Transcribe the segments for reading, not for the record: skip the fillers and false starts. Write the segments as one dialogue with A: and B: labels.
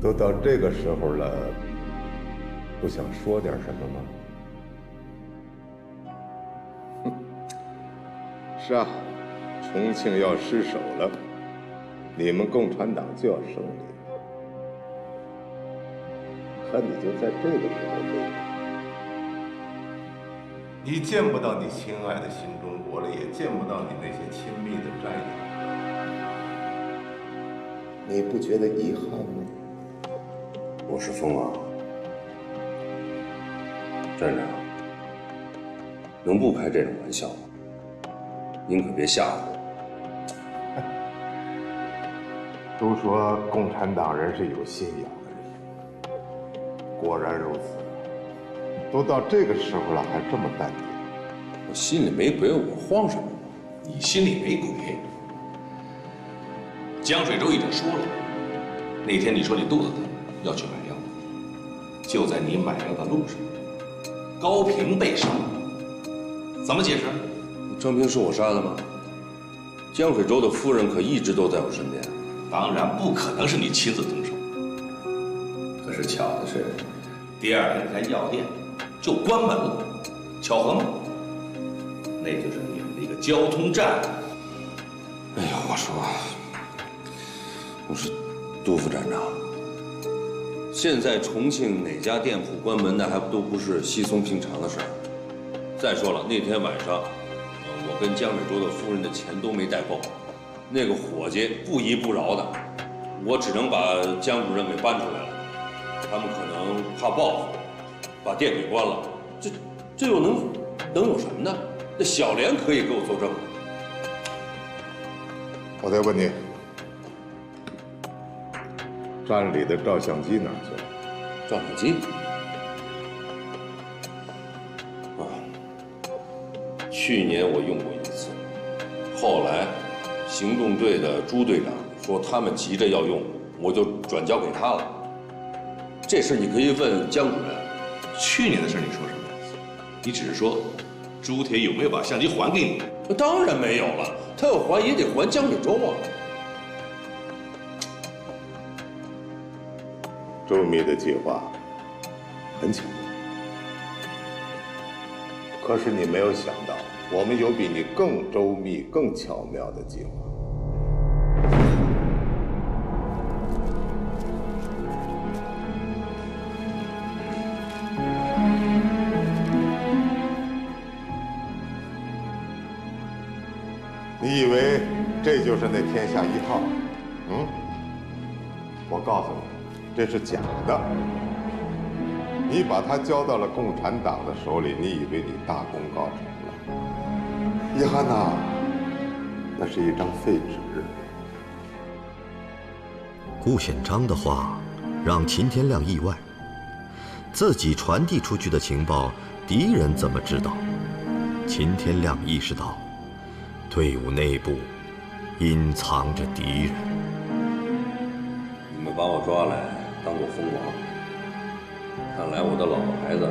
A: 都到这个时候了，不想说点什么吗？是啊，重庆要失守了，你们共产党就要胜利。可你就在这个时候悲观，你见不到你亲爱的新中国了，也见不到你那些亲密的战友了，你不觉得遗憾吗？
B: 我是蜂王，站长，能不开这种玩笑吗？您可别吓唬我。
A: 都说共产党人是有信仰的人，果然如此。都到这个时候了，还这么淡定。
B: 我心里没鬼，我慌什么？
C: 你心里没鬼？江水洲已经说了，那天你说你肚子疼，要去买药，就在你买药的路上，高平被杀，怎么解释？
B: 张平是我杀的吗？江水洲的夫人可一直都在我身边。
C: 当然不可能是你亲自动手。可是巧的是，第二天这家药店就关门了，巧合吗？那就是你们的一个交通站。
B: 哎呀，我说，杜副站长，现在重庆哪家店铺关门，那还都不是稀松平常的事儿。再说了，那天晚上，我跟江水洲的夫人的钱都没带够，那个伙计不依不饶的，我只能把江主任给搬出来了。他们可能怕报复，把店给关了。这又能有什么呢？那小莲可以给我作证。
A: 我再问你，站里的照相机哪儿去了？
B: 照相机？啊，去年我用过一次，后来行动队的朱队长说他们急着要用，我就转交给他了。这事你可以问江主任。
C: 去年的事你说什么？你只是说朱铁有没有把相机还给你？
B: 当然没有了，他要还也得还江水洲啊。
A: 周密的计划很巧，可是你没有想到，我们有比你更周密、更巧妙的计划。你以为这就是那天下一号？我告诉你，这是假的。你把它交到了共产党的手里，你以为你大功告成了？遗憾呐，那是一张废纸。
D: 顾显章的话让秦天亮意外，自己传递出去的情报，敌人怎么知道？秦天亮意识到，队伍内部隐藏着敌人。
B: 你们把我抓来当做蜂王，看来我的老婆孩子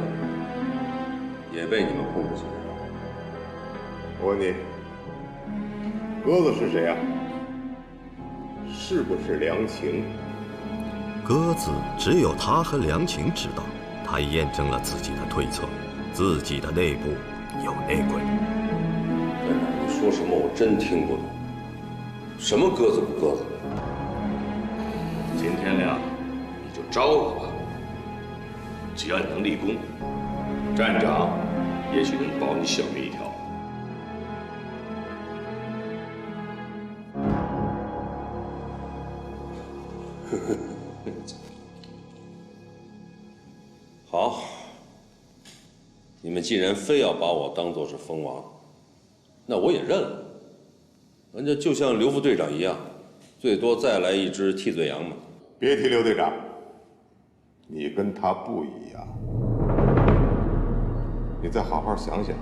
B: 也被你们控制起来了。
A: 我问你，鸽子是谁啊？是不是梁晴？
D: 鸽子只有他和梁晴知道，他验证了自己的推测，自己的内部有内鬼。
B: 站长，你说什么我真听不懂。什么鸽子不鸽子？
C: 秦天亮，你就招了吧。只要你能立功，站长也许能保你小命一条。
B: 好，你们既然非要把我当作是蜂王，那我也认了。人家就像刘副队长一样，最多再来一只替罪羊嘛。
A: 别提刘队长，你跟他不一样。你再好好想想。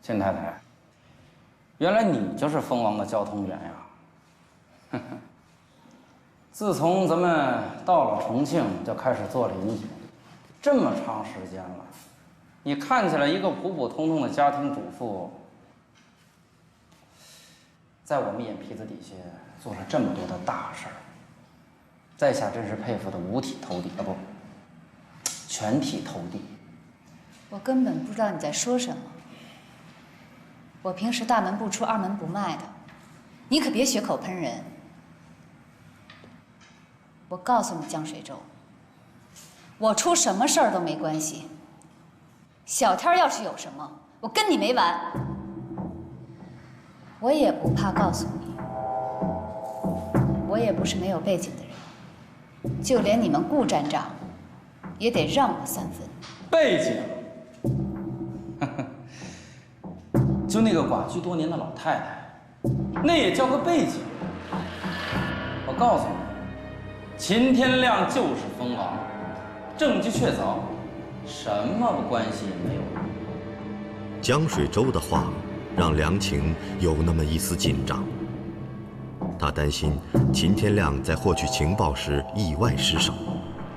E: 金太太，原来你就是蜂王的交通员呀！呵呵。自从咱们到了重庆，就开始做邻居，这么长时间了，你看起来一个普普通通的家庭主妇，在我们眼皮子底下做了这么多的大事儿，在下真是佩服的五体投地啊，不，全体投地。
F: 我根本不知道你在说什么。我平时大门不出二门不迈的，你可别血口喷人。我告诉你，江水洲，我出什么事儿都没关系。小天要是有什么，我跟你没完。我也不怕告诉你，我也不是没有背景的人，就连你们顾站长，也得让我3分。
E: 背景，就那个寡居多年的老太太，那也叫个背景。我告诉你，秦天亮就是蜂王，证据确凿，什么关系也没有。
D: 江水洲的话让梁晴有那么一丝紧张，他担心秦天亮在获取情报时意外失手，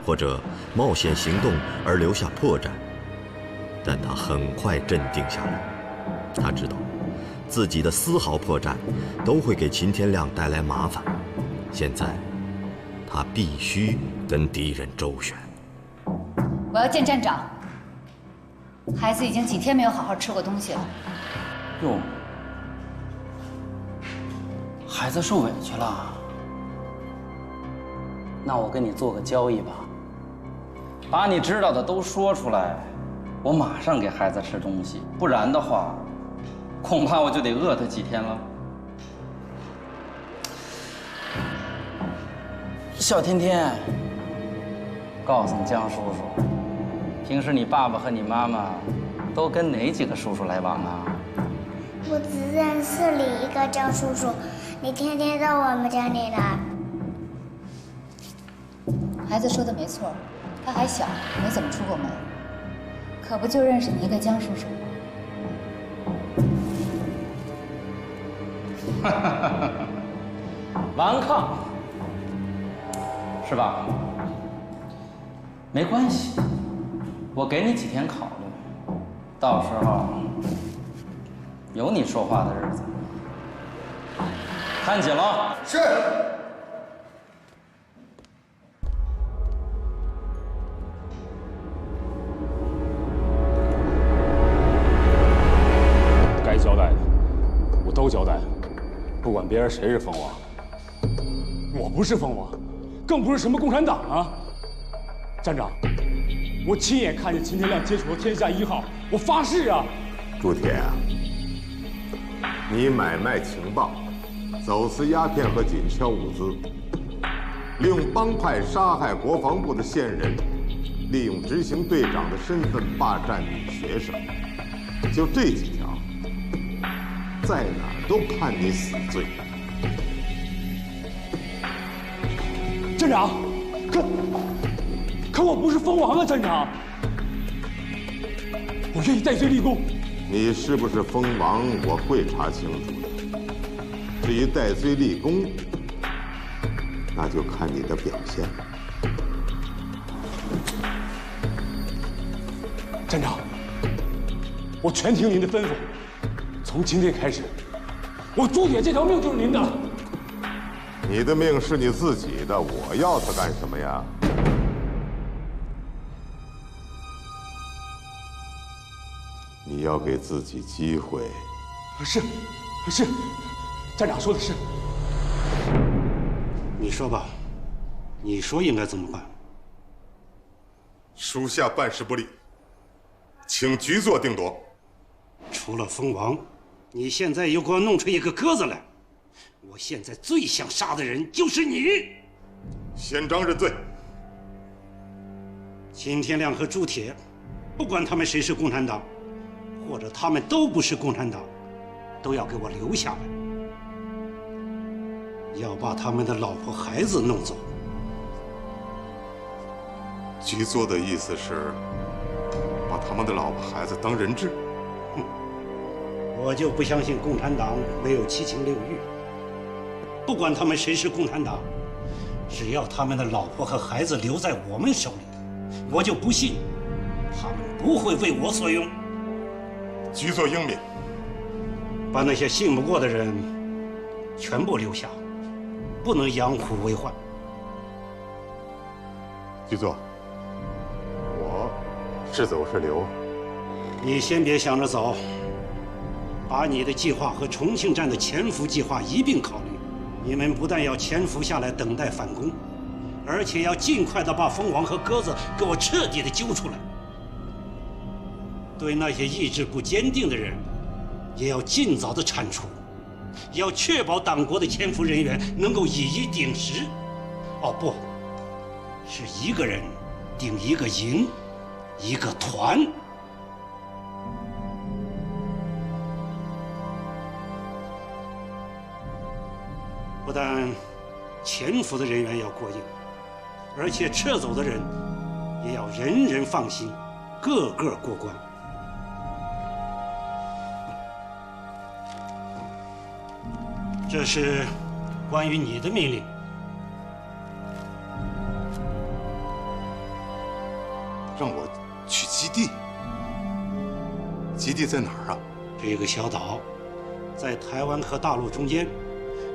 D: 或者冒险行动而留下破绽。但他很快镇定下来，他知道自己的丝毫破绽都会给秦天亮带来麻烦，现在他必须跟敌人周旋。
F: 我要见站长。孩子已经几天没有好好吃过东西了。
E: 哟，孩子受委屈了。那我跟你做个交易吧，把你知道的都说出来，我马上给孩子吃东西，不然的话，恐怕我就得饿他几天了。小天天，告诉江叔叔，平时你爸爸和你妈妈都跟哪几个叔叔来往啊？
G: 我只认识里一个江叔叔，你天天到我们家里来。
F: 孩子说的没错，他还小，没怎么出过门，可不就认识你一个江叔叔？
E: 顽抗，是吧？没关系，我给你几天考虑，到时候有你说话的日子。看紧了。
A: 是。
H: 该交代的我都交代了，不管别人谁是蜂王，我不是蜂王，更不是什么共产党啊！站长，我亲眼看见秦天亮接触了天下1号，我发誓啊！
A: 朱铁啊，你买卖情报，走私鸦片和紧俏物资，利用帮派杀害国防部的线人，利用执行队长的身份霸占女学生，就这几条，在哪儿都判你死罪。
H: 站长，可我不是蜂王啊，站长，我愿意戴罪立功。
A: 你是不是蜂王，我会查清楚的。至于戴罪立功，那就看你的表现了。
H: 站长，我全听您的吩咐。从今天开始，我朱铁这条命就是您的了。
A: 你的命是你自己的，我要它干什么呀？你要给自己机会。
H: 是，站长说的是。
I: 你说吧，你说应该怎么办？
A: 属下办事不力，请局座定夺。
I: 除了蜂王，你现在又给我弄出一个鸽子来，我现在最想杀的人就是你。
A: 宪章认罪。
I: 秦天亮和朱铁，不管他们谁是共产党，或者他们都不是共产党，都要给我留下来，要把他们的老婆孩子弄走。
A: 局座的意思是，把他们的老婆孩子当人质？
I: 我就不相信共产党没有七情六欲。不管他们谁是共产党，只要他们的老婆和孩子留在我们手里，我就不信他们不会为我所用。
A: 局座英明，
I: 把那些信不过的人全部留下，不能养虎为患。
A: 局座，我是走是留？
I: 你先别想着走，把你的计划和重庆站的潜伏计划一并考虑。你们不但要潜伏下来等待反攻，而且要尽快的把蜂王和鸽子给我彻底的揪出来。对那些意志不坚定的人，也要尽早的铲除，要确保党国的潜伏人员能够以一顶十。哦，不是一个人顶一个营，一个团。不但潜伏的人员要过硬，而且撤走的人也要人人放心，个个过关。这是关于你的命令。
A: 让我去基地？基地在哪儿啊？
I: 这个小岛，在台湾和大陆中间，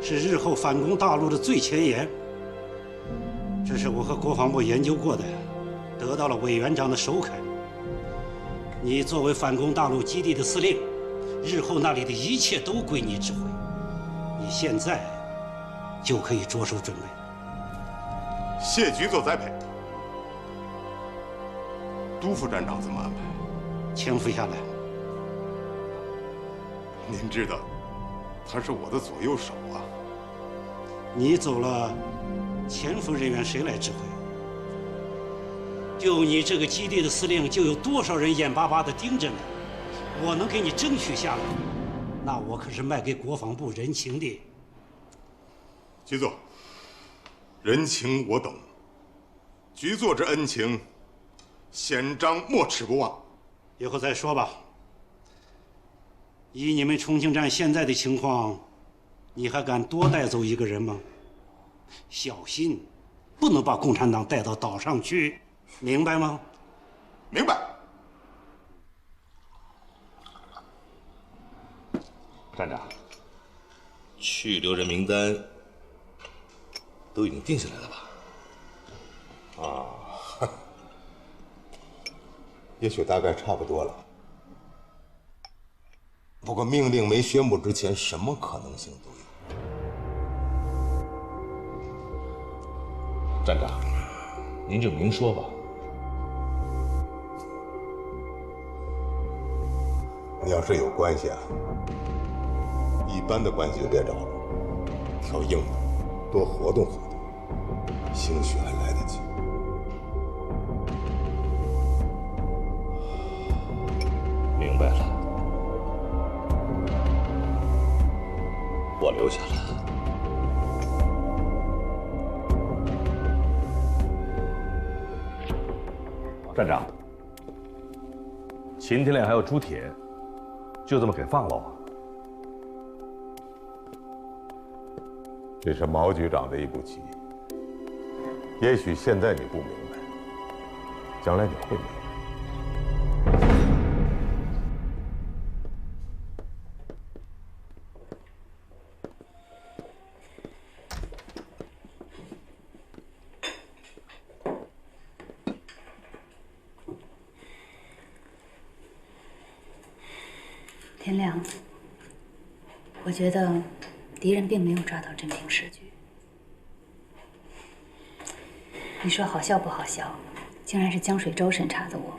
I: 是日后反攻大陆的最前沿。这是我和国防部研究过的，得到了委员长的首肯。你作为反攻大陆基地的司令，日后那里的一切都归你指挥。你现在就可以着手准备。
A: 谢局座栽培。督副站长怎么安排？
I: 潜伏下来。
A: 您知道，他是我的左右手啊。
I: 你走了，潜伏人员谁来指挥？就你这个基地的司令，就有多少人眼巴巴地盯着呢？我能给你争取下来，那我可是卖给国防部人情的。
A: 局座，人情我懂，局座之恩情，显彰没齿不忘。
I: 以后再说吧。以你们重庆站现在的情况，你还敢多带走一个人吗？小心，不能把共产党带到岛上去，明白吗？
A: 明白。
C: 站长，去留人名单都已经定下来了吧？
A: 啊，也许大概差不多了。不过命令没宣布之前，什么可能性都有。
C: 站长，您就明说吧。
A: 你要是有关系啊，一般的关系就别找了，挑硬的，多活动活动，兴许还来得及。
C: 明白了，我留下来。
J: 站长，秦天亮还有朱铁，就这么给放了啊？
A: 这是毛局长的一步棋，也许现在你不明白，将来你会明白。
F: 天亮，我觉得敌人并没有抓到真凭实据。你说好笑不好笑？竟然是江水洲审查的我。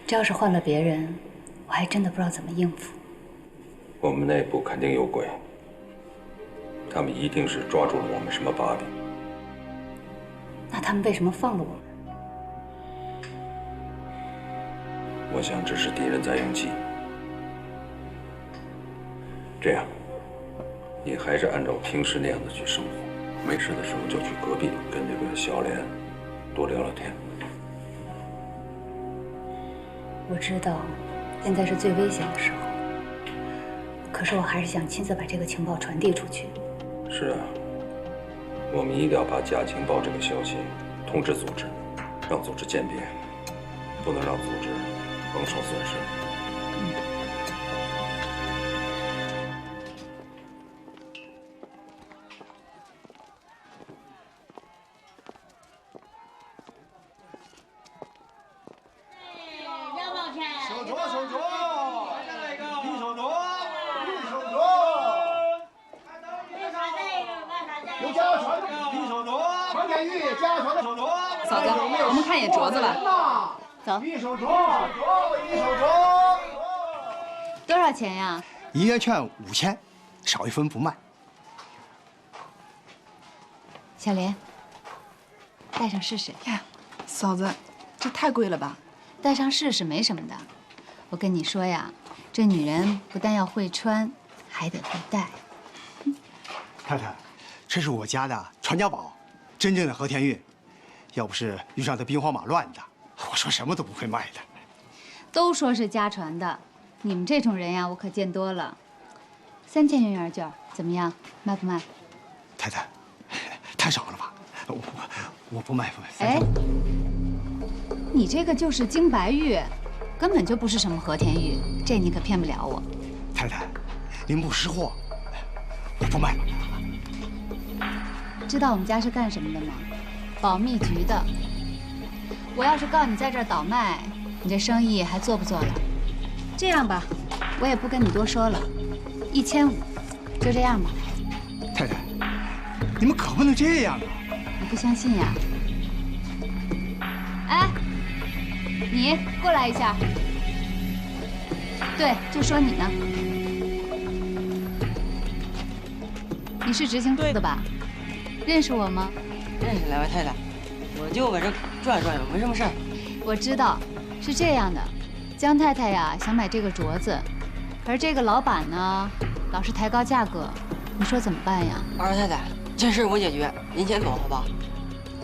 F: 这要是换了别人，我还真的不知道怎么应付。
B: 我们内部肯定有鬼，他们一定是抓住了我们什么把柄。
F: 那他们为什么放了我们？
B: 我想这是敌人在用计。这样，你还是按照平时那样的去生活，没事的时候就去隔壁跟这个小莲多聊聊天。
F: 我知道，现在是最危险的时候，可是我还是想亲自把这个情报传递出去。
B: 是啊，我们一定要把假情报这个消息通知组织，让组织鉴别，不能让组织蒙受损失。
K: 嫂子，我们看一眼镯子吧。走。
F: 多少钱呀？
L: 一元券5000，少一分不卖。
F: 小莲，戴上试试。
K: 呀，嫂子，这太贵了吧？
F: 戴上试试没什么的。我跟你说呀，这女人不但要会穿，还得会戴。
L: 太太，这是我家的传家宝，真正的和田玉。要不是遇上这兵荒马乱的，我说什么都不会卖的。
F: 都说是家传的，你们这种人呀，我可见多了。3000元券怎么样？卖不卖？
L: 太太，太少了吧？我不卖。
F: 哎，你这个就是金白玉，根本就不是什么和田玉，这你可骗不了我。
L: 太太，您不识货，我不卖了。
F: 知道我们家是干什么的吗？保密局的。我要是告你在这儿倒卖，你这生意还做不做了？这样吧，我也不跟你多说了，1500，就这样吧。
L: 太太，你们可不能这样啊！
F: 你不相信呀？哎，你过来一下。对，就说你呢。你是执行队的吧？认识我吗？
M: 认识两位太太，我就搁这转转悠，没什么事儿。
F: 我知道，是这样的，江太太呀想买这个镯子，可是这个老板呢老是抬高价格，你说怎么办呀？
M: 二太太，这事我解决，您先走好不好？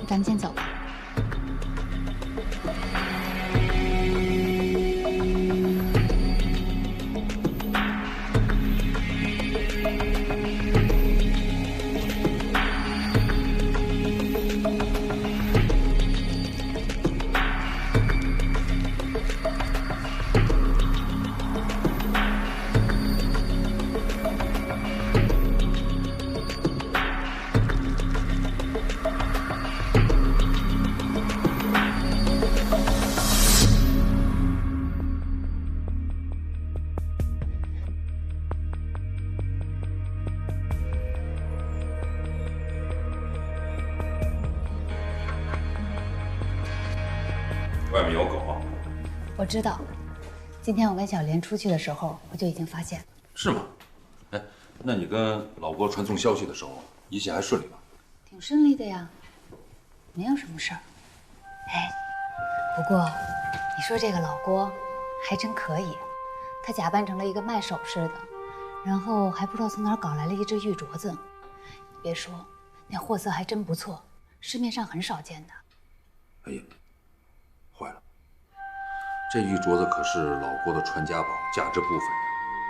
F: 你赶紧走吧。
B: 外面有狗。
F: 我知道，今天我跟小莲出去的时候，我就已经发现了。
B: 是吗？哎，那你跟老郭传送消息的时候，一切还顺利吗？
F: 挺顺利的呀，没有什么事儿。哎，不过你说这个老郭还真可以，他假扮成了一个卖首饰的，然后还不知道从哪儿搞来了一只玉镯子。你别说，那货色还真不错，市面上很少见的。
B: 哎呀，坏了！这玉镯子可是老郭的传家宝，价值不菲，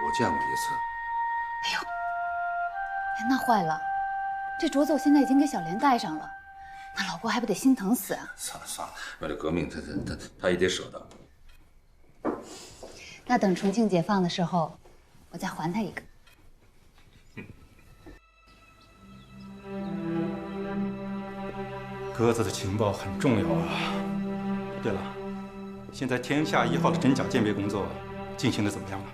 B: 我见过一次。
F: 哎呦，哎，那坏了，这镯子我现在已经给小莲戴上了，那老郭还不得心疼死啊？
B: 算了算了，为了革命，他也得舍得。
F: 那等重庆解放的时候，我再还他一个。
N: 鸽子的情报很重要啊。对了，现在天下1号的真假鉴别工作进行的怎么样了？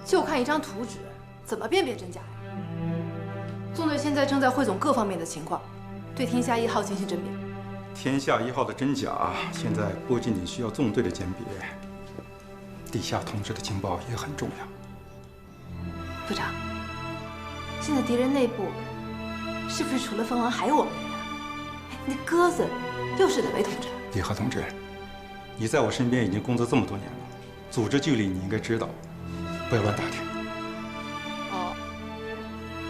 K: 就看一张图纸，怎么辨别真假呀？纵队现在正在汇总各方面的情况，对天下1号进行甄别。
N: 天下1号的真假现在不仅仅需要纵队的鉴别，地下同志的情报也很重要。
K: 部长，现在敌人内部是不是除了蜂王还有我们人啊？哎，那鸽子又是哪位同志？
N: 李贺同志，你在我身边已经工作这么多年了，组织纪律你应该知道，不要乱打听。
K: 哦，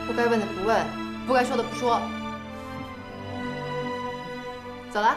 K: 不该问的不问，不该说的不说。走了。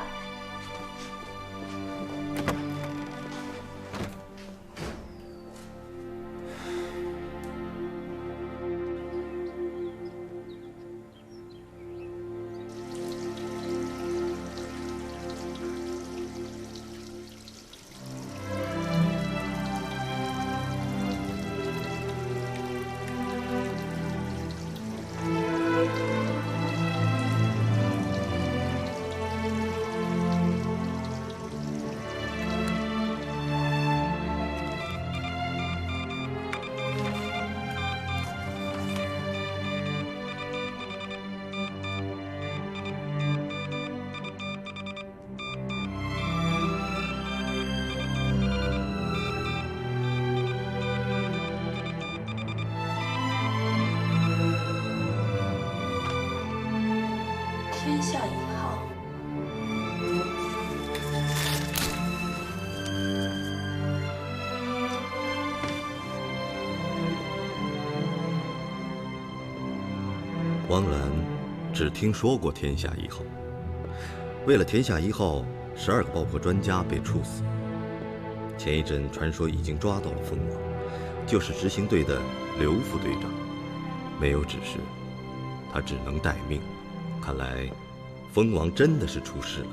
D: 汪澜只听说过天下一号，为了天下一号，12个爆破专家被处死。前一阵传说已经抓到了蜂王，就是执行队的刘副队长，没有指示，他只能待命。看来，蜂王真的是出事了，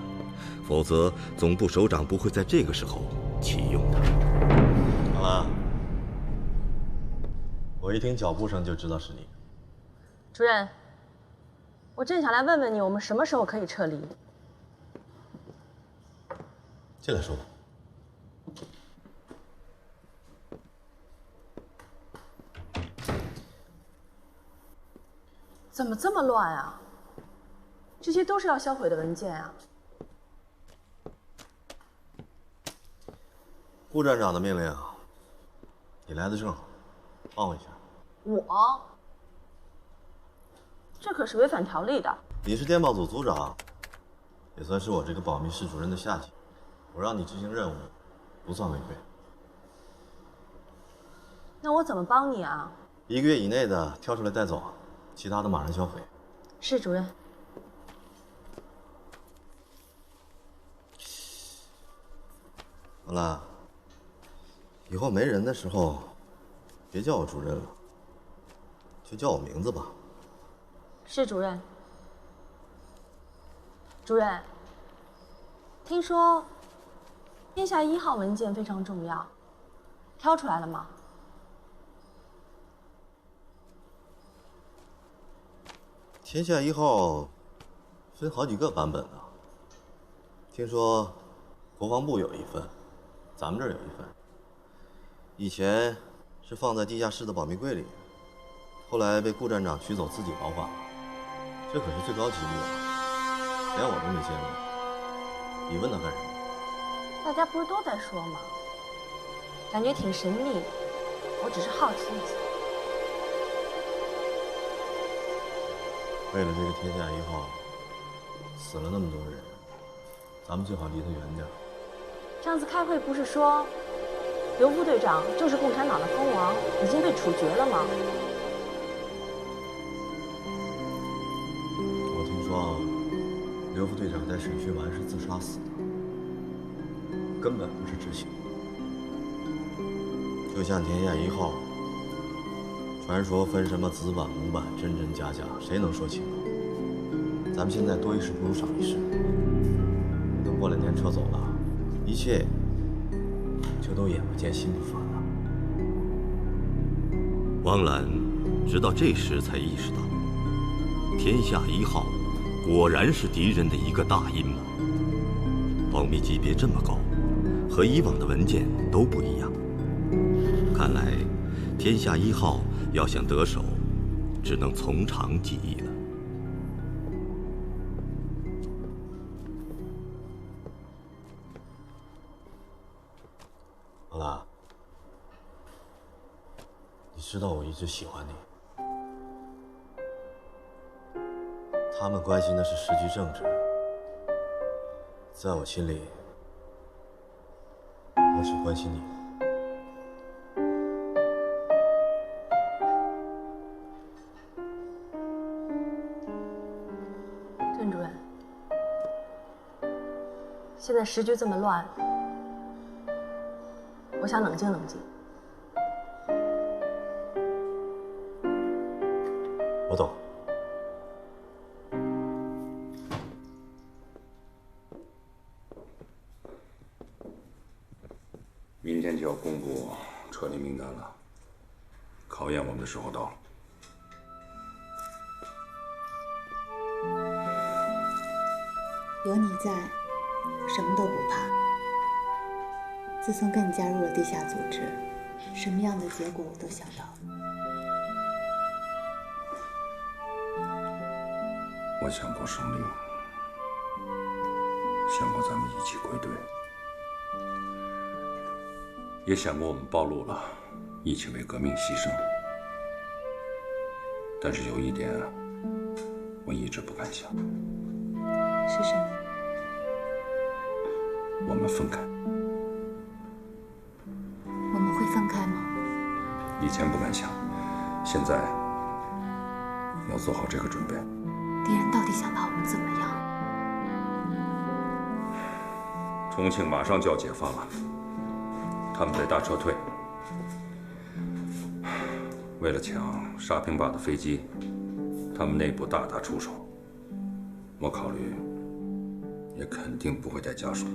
D: 否则总部首长不会在这个时候启用他。
O: 好了，我一听脚步声就知道是你。
P: 主任，我正想来问问你，我们什么时候可以撤离？
O: 进来说吧。
P: 怎么这么乱啊？这些都是要销毁的文件啊！
O: 顾站长的命令，你来的正好，帮我一下。
P: 我？这可是违反条例的。
O: 你是电报组组长，也算是我这个保密室主任的下级，我让你执行任务，不算违规。
P: 那我怎么帮你啊
O: 1个月以内的挑出来带走，其他的马上销毁。
P: 是主任。
O: 好了，以后没人的时候，别叫我主任了，就叫我名字吧。
P: 是主任。主任，听说天下1号文件非常重要，挑出来了吗？
O: 天下1号分好几个版本呢，听说国防部有一份，咱们这儿有一份。以前是放在地下室的保密柜里，后来被顾站长取走自己保管了。这可是最高机密了，连我都没见过。你问他干什么？
P: 大家不是都在说吗？感觉挺神秘，我只是好奇一下。
O: 为了这个天下1号，死了那么多人，咱们最好离他远点。
P: 上次开会不是说，刘副队长就是共产党的蜂王，已经被处决了吗？
O: 我听说，刘副队长在审讯完是自杀死的，根本不是执行。就像天下1号，传说分什么子版母版，真真假假，谁能说清楚？咱们现在多一事不如少一事。等过2年撤走了，一切就都眼不见心不烦了。
D: 汪澜直到这时才意识到，天下1号果然是敌人的一个大阴谋。保密级别这么高，和以往的文件都不一样。看来，天下1号要想得手，只能从长计议了。
O: 好了，你知道我一直喜欢你。他们关心的是时局政治，在我心里，我只关心你。
P: 郑主任，现在时局这么乱，我想冷静冷静。
O: 我懂。
B: 明天就要公布撤离名单了，考验我们的时候到了。
F: 有你在，我什么都不怕。自从跟你加入了地下组织，什么样的结果我都想到了。
B: 我想过胜利，想过咱们一起归队，也想过我们暴露了，一起为革命牺牲。但是有一点，我一直不敢想。
F: 是什么？
B: 我们分开。
F: 我们会分开吗？
B: 以前不敢想，现在要做好这个准备。
F: 敌人到底想把我们怎么样？
B: 重庆马上就要解放了，他们在大撤退。为了抢沙坪坝的飞机，他们内部大打出手。我考虑，也肯定不会带家属的。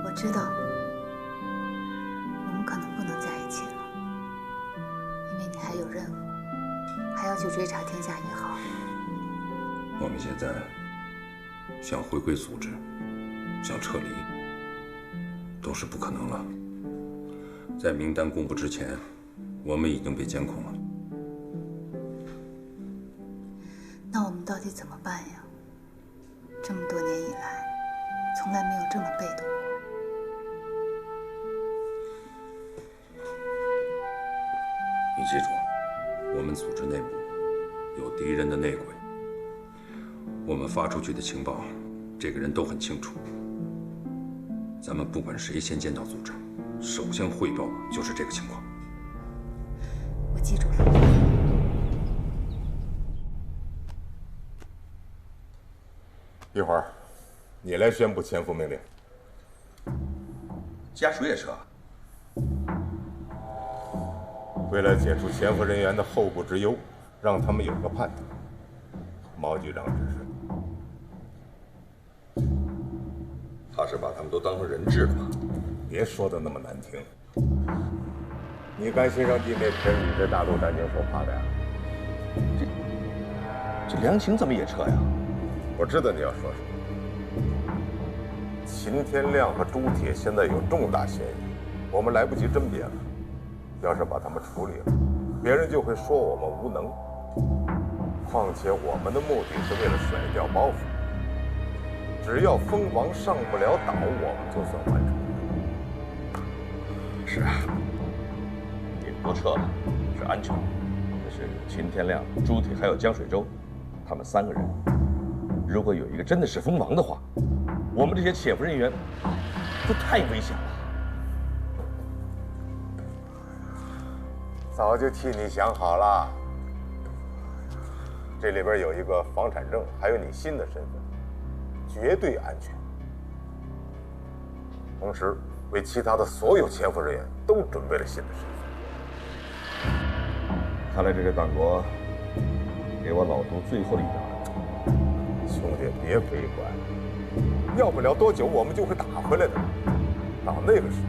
F: 我知道，我们可能不能在一起了，因为你还有任务，还要去追查天下1号。
B: 我们现在想回归组织，想撤离，都是不可能了。在名单公布之前，我们已经被监控了。
F: 那我们到底怎么办呀？这么多年以来，从来没有这么被动过。
B: 你记住，我们组织内部有敌人的内鬼，我们发出去的情报，这个人都很清楚。咱们不管谁先见到组织，首先汇报的就是这个情况。
F: 我记住了。
A: 一会儿，你来宣布潜伏命令。
C: 家属也撤。
A: 为了解除潜伏人员的后顾之忧，让他们有个盼头，毛局长指示。
C: 他是把他们都当成人质了吗？
A: 别说的那么难听。你甘心让地面潜旅在大陆担惊受怕的呀？
C: 这梁晴怎么也撤呀？
A: 我知道你要说什么。秦天亮和朱铁现在有重大嫌疑，我们来不及甄别了。要是把他们处理了，别人就会说我们无能。况且我们的目的是为了甩掉包袱。只要蜂王上不了岛，我们就算完成。
C: 是啊，你们都撤了，是安全。可是秦天亮、朱铁还有江水洲，他们3个人，如果有一个真的是蜂王的话，我们这些潜伏人员都太危险了。
A: 早就替你想好了，这里边有一个房产证，还有你新的身份，绝对安全。同时，为其他的所有潜伏人员都准备了新的身份。
C: 看来这是党国给我老杜最后的一个案子。
A: 兄弟，别悲观，要不了多久我们就会打回来的。到那个时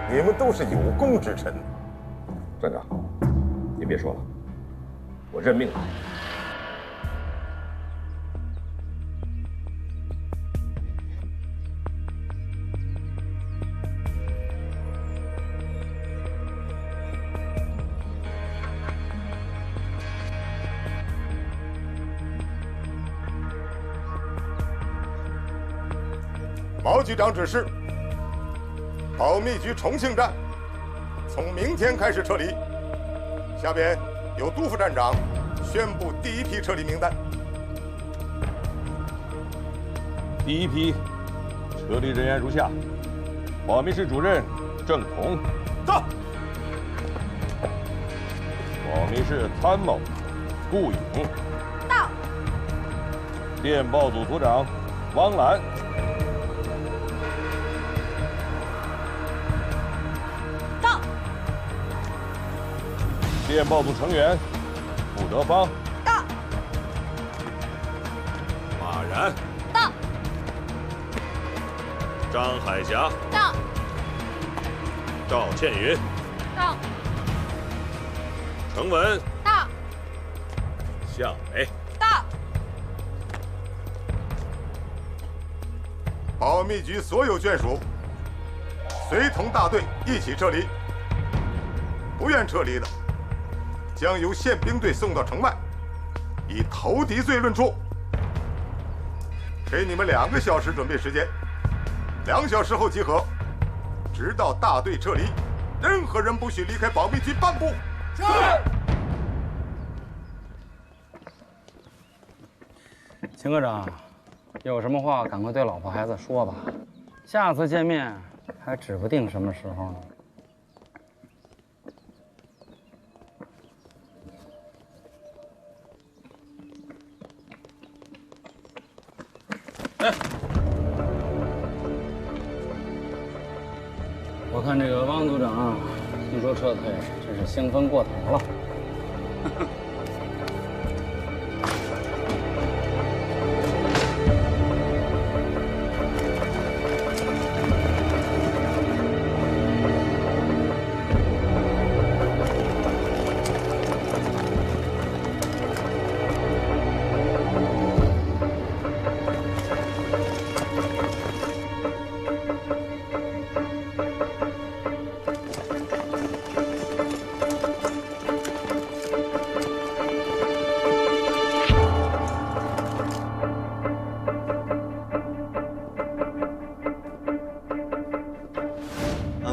A: 候，你们都是有功之臣。
C: 站长，你别说了，我认命了。
A: 毛局长指示，保密局重庆站从明天开始撤离。下边由杜副站长宣布第1批撤离名单。
J: 第1批撤离人员如下：保密室主任郑彤，
A: 到；
J: 保密室参谋顾颖，
P: 到；
J: 电报组组长汪澜，
P: 到；
J: 电报组成员傅德芳，
P: 到；
J: 马然，
P: 到；
J: 张海霞，
P: 到；
J: 赵倩云，
P: 到；
J: 程文，
P: 到；
J: 向北，
P: 到；
A: 保密局所有眷属随同大队一起撤离。不愿撤离的，将由宪兵队送到城外，以投敌罪论处。给你们2个小时准备时间，2小时后集合，直到大队撤离，任何人不许离开保密局半步。是。
E: 秦科长，有什么话赶快对老婆孩子说吧。下次见面还指不定什么时候呢。哎，我看这个汪组长，听说撤退，真是兴奋过头了。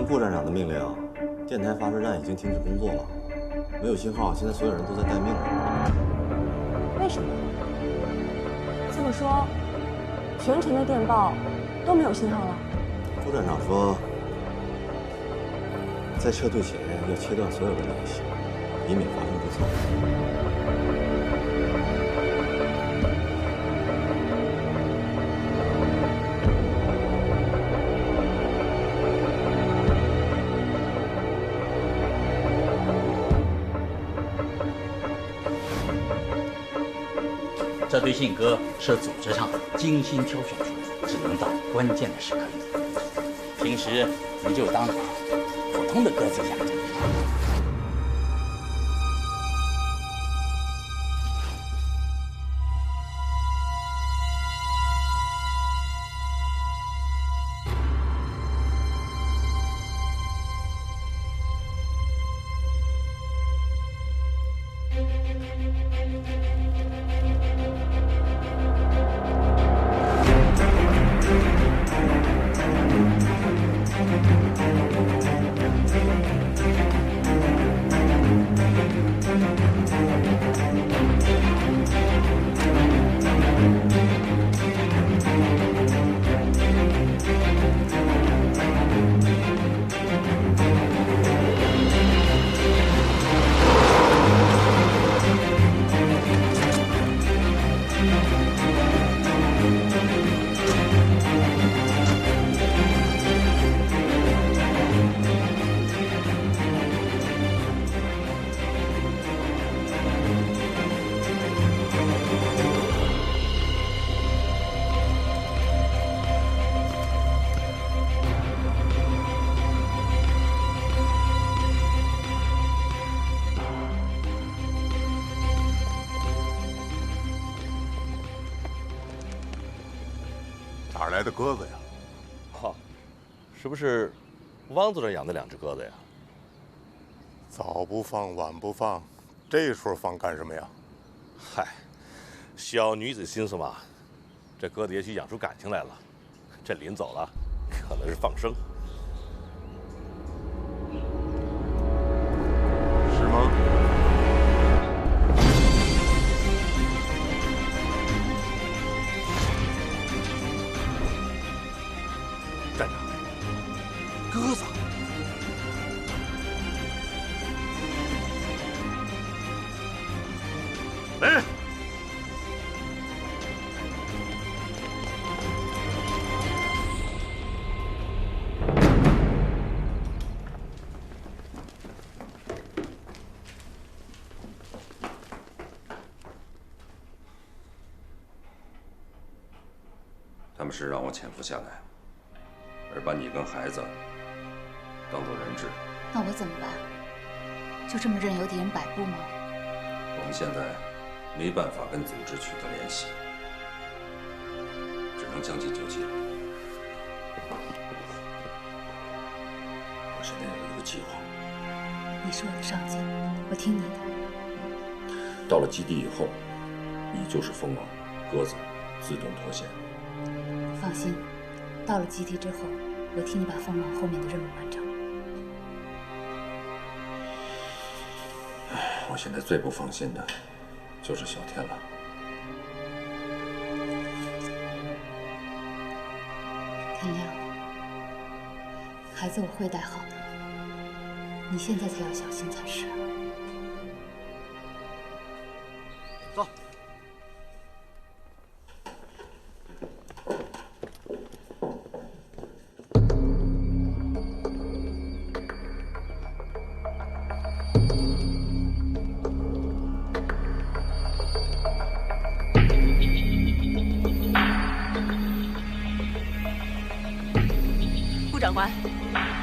O: 顾站长的命令，电台发射站已经停止工作了，没有信号，现在所有人都在待命呢。
P: 为什么？这么说，全城的电报都没有信号了？
O: 顾站长说，在撤退前要切断所有的联系，以免发生不测。
Q: 这堆信鸽是组织上精心挑选出，只能到关键的时刻用。平时你就当普通的鸽子养着。
A: 哪儿来的鸽子呀？
J: 哈，是不是汪组长养的2只鸽子呀？
A: 早不放，晚不放，这时候放干什么呀？
J: 嗨，小女子心思嘛，这鸽子也许养出感情来了，这临走了，可能是放生。
A: 是吗？
J: 站长，鸽子。来人！
B: 他们是让我潜伏下来，而把你跟孩子当做人质。
F: 那我怎么办？就这么任由敌人摆布吗？
B: 我们现在没办法跟组织取得联系，只能将计就计了。我现在有一个计划。
F: 你是我的上级，我听你的。
B: 到了基地以后，你就是蜂王，鸽子自动脱险。
F: 放心，到了基地之后，我替你把蜂王后面的任务完成。
B: 我现在最不放心的就是小天了。
F: 天亮了，孩子我会带好的，你现在才要小心才是。
L: 走。
P: 顾长官，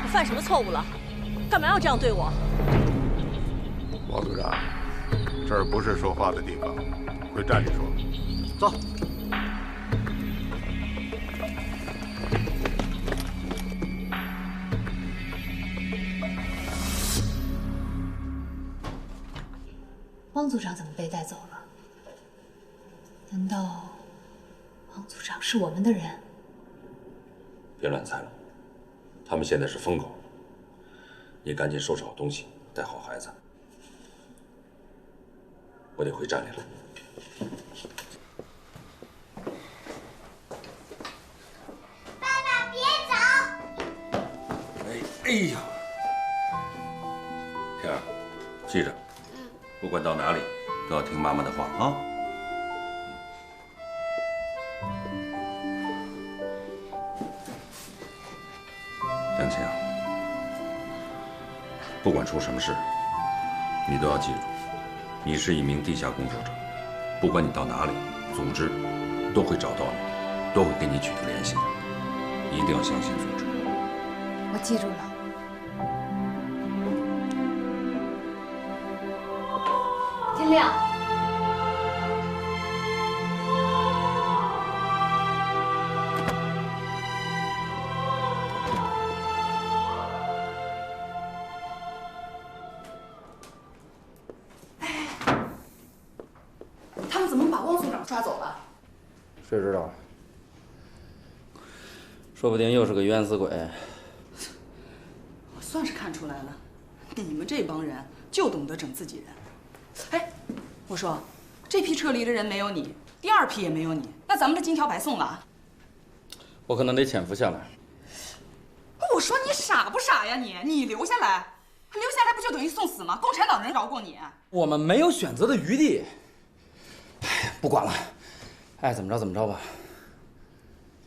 P: 我犯什么错误了？干嘛要这样对我？
A: 王组长，这儿不是说话的地方，回站里说。
L: 走。
F: 汪组长怎么被带走了？难道汪组长是我们的人？
B: 别乱猜了，他们现在是疯狗。你赶紧收拾好东西，带好孩子。我得回站里了。
G: 爸爸，别走！
B: 哎呀，天儿，记着，不管到哪里都要听妈妈的话啊。杨晴，不管出什么事，你都要记住，你是一名地下工作者，不管你到哪里，组织都会找到你，都会跟你取得联系的。一定要相信组织。
F: 我记住了。天亮。
K: 他们怎么把汪组长抓走了？
E: 谁知道？说不定又是个冤死鬼。
R: 我算是看出来了，你们这帮人就懂得整自己人。哎，我说，这批撤离的人没有你，第二批也没有你，那咱们的金条白送了。
E: 我可能得潜伏下来。
R: 我说你傻不傻呀你？你留下来，留下来不就等于送死吗？共产党人饶过你？
E: 我们没有选择的余地。哎，不管了，爱怎么着怎么着吧。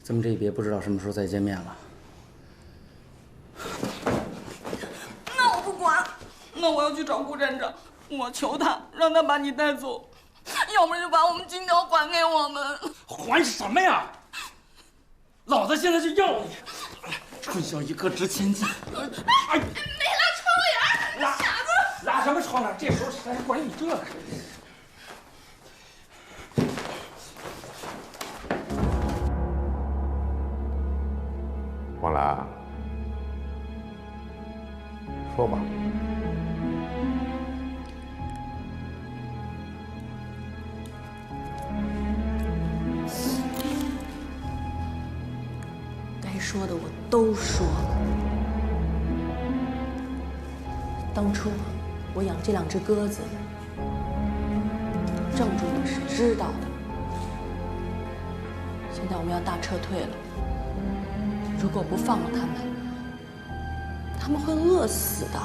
E: 咱们这一别不知道什么时候再见面了。
R: 那我不管，那我要去找顾站长，我求他让他把你带走，要不然就把我们金条还给我们。
E: 还什么呀？老子现在就要你！春宵一刻值千金。哎，
R: 没拉窗帘，傻子！
E: 拉什么窗帘？这时候谁还管你这个？
A: 王兰，说吧。
P: 该说的我都说了。当初我养这两只鸽子，郑主任是知道的。现在我们要大撤退了。如果不放了他们，他们会饿死的。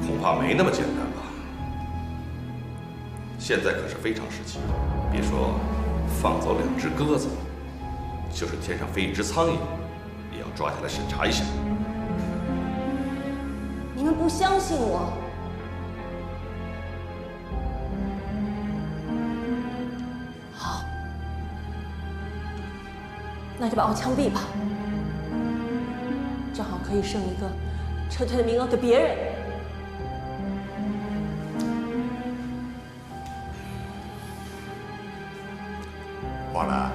C: 恐怕没那么简单吧？现在可是非常时期，别说放走两只鸽子，就是天上飞一只苍蝇，也要抓下来审查一下。
P: 你们不相信我？好。那就把我枪毙吧，正好可以剩一个撤退的名额给别人。
A: 王兰，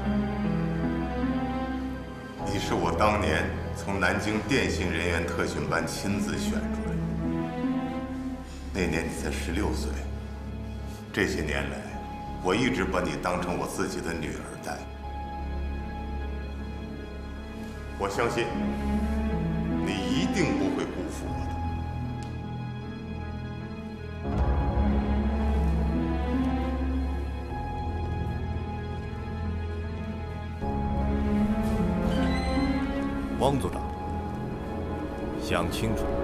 A: 你是我当年从南京电信人员特训班亲自选出来的，那年你才16岁。这些年来，我一直把你当成我自己的女儿待。我相信，你一定不会辜负我的。
J: 汪组长，
S: 讲清楚。